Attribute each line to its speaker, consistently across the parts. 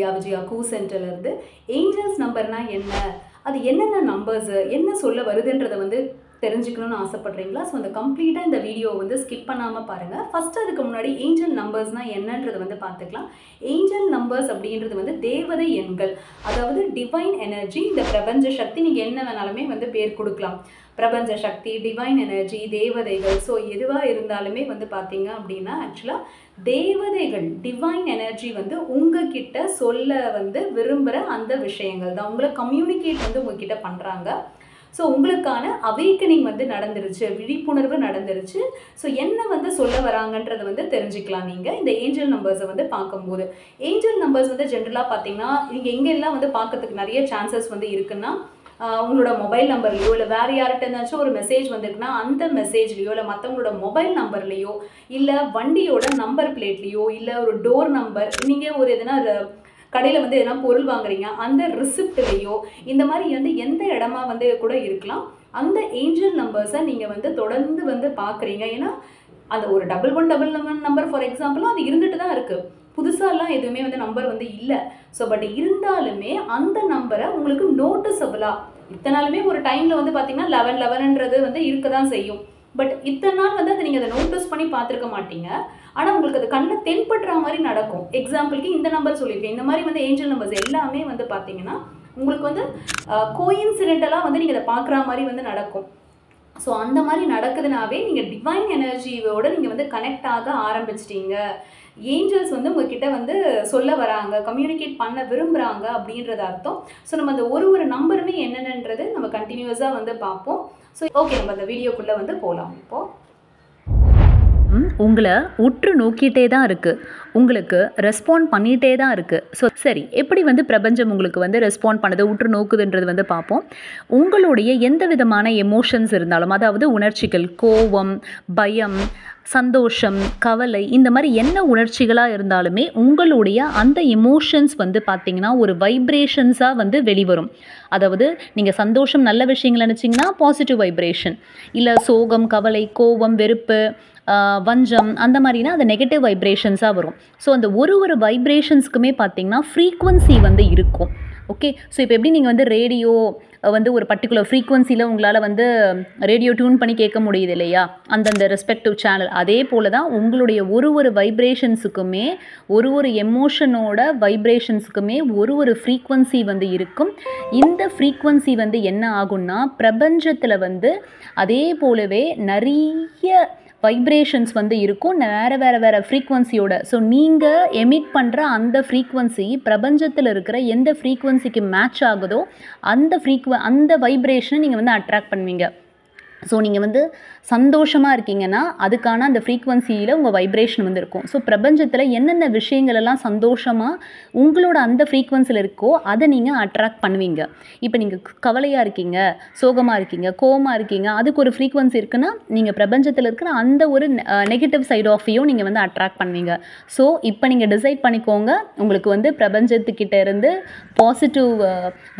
Speaker 1: பிரியா விஜயா கூ சென்டர்லேருந்து ஏஞ்சல்ஸ் நம்பர்னா என்ன, அது என்னென்ன நம்பர்ஸு, என்ன சொல்ல வருதுன்றதை வந்து தெரிஞ்சுக்கணும்னு ஆசைப்படுறீங்களா? ஸோ அந்த கம்ப்ளீட்டாக இந்த வீடியோ வந்து ஸ்கிப் பண்ணாமல் பாருங்கள். ஃபஸ்ட்டு அதுக்கு முன்னாடி ஏஞ்சல் நம்பர்ஸ்னால் என்னன்றதை வந்து பார்த்துக்கலாம். ஏஞ்சல் நம்பர்ஸ் அப்படின்றது வந்து தேவதை எண்கள், அதாவது டிவைன் எனர்ஜி. இந்த பிரபஞ்ச சக்தி நீங்கள் என்ன வேணாலுமே வந்து பேர் கொடுக்கலாம். பிரபஞ்ச சக்தி, டிவைன் எனர்ஜி, தேவதைகள். ஸோ எதுவாக இருந்தாலுமே வந்து பார்த்தீங்க அப்படின்னா ஆக்சுவலாக தேவதைகள், டிவைன் எனர்ஜி வந்து உங்ககிட்ட சொல்ல வந்து விரும்புகிற அந்த விஷயங்கள் தான். உங்களை கம்யூனிகேட் வந்து உங்ககிட்ட பண்ணுறாங்க. ஸோ உங்களுக்கான அவேக்கனிங் வந்து நடந்துருச்சு, விழிப்புணர்வு நடந்துருச்சு. ஸோ என்ன வந்து சொல்ல வராங்கன்றதை வந்து தெரிஞ்சுக்கலாம் நீங்கள் இந்த ஏஞ்சல் நம்பர்ஸை வந்து பார்க்கும்போது. ஏஞ்சல் நம்பர்ஸ் வந்து ஜென்ரலாக பார்த்தீங்கன்னா நீங்கள் எங்கெல்லாம் வந்து பார்க்கறதுக்கு நிறைய சான்சஸ் வந்து இருக்குன்னா, உங்களோட மொபைல் நம்பர்லையோ இல்லை வேறு யார்கிட்டனாச்சும் ஒரு மெசேஜ் வந்துருக்குன்னா அந்த மெசேஜ்லேயோ இல்லை மற்றவங்களோட மொபைல் நம்பர்லேயோ இல்லை வண்டியோட நம்பர் பிளேட்லேயோ இல்லை ஒரு டோர் நம்பர், நீங்கள் ஒரு எதுனா கடையில் வந்து எதனா பொருள் வாங்குறீங்க அந்த ரிசிப்ட்லேயோ இந்த மாதிரி வந்து எந்த இடமா வந்து கூட இருக்கலாம். அந்த ஏஞ்சல் நம்பர்ஸை நீங்கள் வந்து தொடர்ந்து வந்து பார்க்குறீங்க. ஏன்னா அந்த ஒரு 1111 நம்பர் ஃபார் எக்ஸாம்பிளாக அது இருந்துட்டு தான் இருக்குது. புதுசாலாம் எதுவுமே வந்து நம்பர் வந்து இல்லை. ஸோ பட் இருந்தாலுமே அந்த நம்பரை உங்களுக்கு நோட்டிசபிளாக இத்தனை நாளுமே ஒரு டைமில் வந்து பார்த்தீங்கன்னா 1111ன்றது வந்து இருக்க தான் செய்யும். பட் இத்தனை நாள் வந்து அதை நீங்கள் அதை நோட்டீஸ் பண்ணி பார்த்துருக்க மாட்டீங்க. ஆனால் உங்களுக்கு அது கண்ணில் தென்படுற மாதிரி நடக்கும். எக்ஸாம்பிளுக்கு இந்த நம்பர் சொல்லியிருக்கேன். இந்த மாதிரி வந்து ஏஞ்சல் நம்பர்ஸ் எல்லாமே வந்து பார்த்தீங்கன்னா உங்களுக்கு வந்து கோயின்சிடென்டலாக வந்து நீங்கள் அதை பார்க்குற மாதிரி வந்து நடக்கும். ஸோ அந்த மாதிரி நடக்குதுனாவே நீங்கள் டிவைன் எனர்ஜியோட நீங்கள் வந்து கனெக்ட் ஆக ஆரம்பிச்சிட்டீங்க. ஏஞ்சல்ஸ் வந்து உங்ககிட்ட வந்து சொல்ல வராங்க, கம்யூனிகேட் பண்ண விரும்புகிறாங்க அப்படின்றது அர்த்தம். ஸோ நம்ம அந்த ஒரு நம்பருமே என்னென்னன்றது நம்ம கண்டினியூஸாக வந்து பார்ப்போம். ஸோ ஓகே, நம்ம அந்த வீடியோக்குள்ளே வந்து போகலாம். இப்போது
Speaker 2: உங்களை உற்று நோக்கிட்டே தான் இருக்குது, உங்களுக்கு ரெஸ்பாண்ட் பண்ணிகிட்டே தான் இருக்குது. ஸோ சரி, எப்படி வந்து பிரபஞ்சம் உங்களுக்கு வந்து ரெஸ்பாண்ட் பண்ணுது, உற்று நோக்குதுன்றது வந்து பார்ப்போம். உங்களுடைய எந்த விதமான எமோஷன்ஸ் இருந்தாலும், அதாவது உணர்ச்சிகள், கோபம், பயம், சந்தோஷம், கவலை, இந்த மாதிரி என்ன உணர்ச்சிகளாக இருந்தாலுமே உங்களுடைய அந்த எமோஷன்ஸ் வந்து பார்த்திங்கன்னா ஒரு வைப்ரேஷன்ஸாக வந்து வெளிவரும். அதாவது நீங்கள் சந்தோஷம் நல்ல விஷயங்கள் நினச்சிங்கன்னா பாசிட்டிவ் வைப்ரேஷன், இல்லை சோகம், கவலை, கோபம், வெறுப்பு, வஞ்சம் அந்த மாதிரினா அது நெகட்டிவ் வைப்ரேஷன்ஸாக வரும். ஸோ அந்த ஒரு வைப்ரேஷன்ஸ்க்குமே பார்த்திங்கன்னா ஃப்ரீக்வன்சி வந்து இருக்கும். ஓகே, ஸோ இப்போ எப்படி நீங்கள் வந்து ரேடியோ வந்து ஒரு பர்டிகுலர் ஃப்ரீக்வன்சியில் உங்களால் வந்து ரேடியோ டியூன் பண்ணி கேட்க முடியுது இல்லையா, அந்தந்த ரெஸ்பெக்டிவ் சேனல், அதே போல் தான் உங்களுடைய ஒரு வைப்ரேஷன்ஸுக்குமே ஒரு எமோஷனோட வைப்ரேஷன்ஸுக்குமே ஒரு ஃப்ரீக்வன்சி வந்து இருக்கும். இந்த ஃப்ரீக்வன்சி வந்து என்ன ஆகும்னா பிரபஞ்சத்தில் வந்து அதே போலவே நிறைய வைப்ரேஷன்ஸ் வந்து இருக்கும், வேறு ஃப்ரீக்வன்சியோட. ஸோ நீங்கள் எமிட் பண்ணுற அந்த ஃப்ரீக்வன்சி பிரபஞ்சத்தில் இருக்கிற எந்த ஃப்ரீக்வன்சிக்கு மேட்ச் ஆகுதோ அந்த வைப்ரேஷனை நீங்கள் வந்து அட்ராக்ட் பண்ணுவீங்க. ஸோ நீங்கள் வந்து சந்தோஷமாக இருக்கீங்கன்னா அதுக்கான அந்த ஃப்ரீக்வன்சியில் உங்கள் வைப்ரேஷன் வந்து இருக்கும். ஸோ பிரபஞ்சத்தில் என்னென்ன விஷயங்களெல்லாம் சந்தோஷமாக உங்களோட அந்த ஃப்ரீக்வன்சியில் இருக்கோ அதை நீங்கள் அட்ராக்ட் பண்ணுவீங்க. இப்போ நீங்கள் கவலையாக இருக்கீங்க, சோகமாக இருக்கீங்க, கோவமாக இருக்கீங்க, அதுக்கு ஒரு ஃப்ரீக்வன்சி இருக்குன்னா நீங்கள் பிரபஞ்சத்தில் இருக்கிற அந்த ஒரு நெகட்டிவ் சைட் ஆஃபையும் நீங்கள் வந்து அட்ராக்ட் பண்ணுவீங்க. ஸோ இப்போ நீங்கள் டிசைட் பண்ணிக்கோங்க, உங்களுக்கு வந்து பிரபஞ்சத்துக்கிட்ட இருந்து பாசிட்டிவ்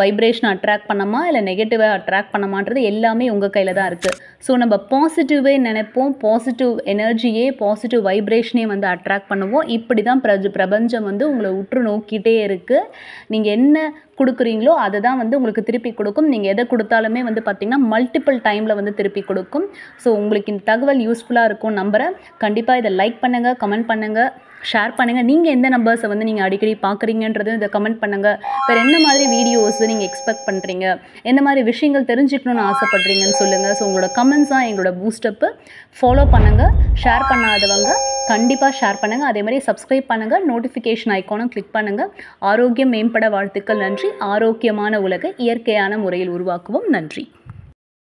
Speaker 2: வைப்ரேஷனை அட்ராக்ட் பண்ணமா இல்லை நெகட்டிவை அட்ராக்ட் பண்ணமான்றது எல்லாமே உங்கள் கையில் தான் இருக்குது. ஸோ நம்ம பாசிட்டிவே நினைப்போம், பாசிட்டிவ் எனர்ஜியே, பாசிட்டிவ் வைப்ரேஷனே வந்து அட்ராக்ட் பண்ணுவோம். இப்படி தான் பிரபஞ்சம் வந்து உங்களை உற்று நோக்கிட்டே இருக்குது. நீங்கள் என்ன கொடுக்குறீங்களோ அதை தான் வந்து உங்களுக்கு திருப்பி கொடுக்கும். நீங்கள் எதை கொடுத்தாலுமே வந்து பார்த்திங்கன்னா மல்டிபிள் டைமில் வந்து திருப்பி கொடுக்கும். ஸோ உங்களுக்கு இந்த தகவல் யூஸ்ஃபுல்லாக இருக்கும் நம்புகிறேன். கண்டிப்பாக இதை லைக் பண்ணுங்கள், கமெண்ட் பண்ணுங்கள், ஷேர் பண்ணுங்கள். நீங்கள் எந்த நம்பர்ஸை வந்து நீங்கள் அடிக்கடி பார்க்குறீங்கன்றது இதை கமெண்ட் பண்ணுங்கள். வேறு என்ன மாதிரி வீடியோஸ் நீங்கள் எக்ஸ்பெக்ட் பண்ணுறீங்க, எந்த மாதிரி விஷயங்கள் தெரிஞ்சுக்கணுன்னு ஆசைப்படுறீங்கன்னு சொல்லுங்கள். ஸோ உங்களோட கமெண்ட்ஸ் தான் எங்களோட பூஸ்டப்பு. ஃபாலோ பண்ணுங்கள், ஷேர் பண்ணாதவங்க கண்டிப்பாக ஷேர் பண்ணுங்கள். அதே மாதிரி சப்ஸ்கிரைப் பண்ணுங்கள், நோட்டிஃபிகேஷன் ஐக்கானும் கிளிக் பண்ணுங்கள். ஆரோக்கியம் மேம்பட வாழ்த்துக்கள். நன்றி. ஆரோக்கியமான உலகை இயற்கையான முறையில் உருவாக்குவோம். நன்றி.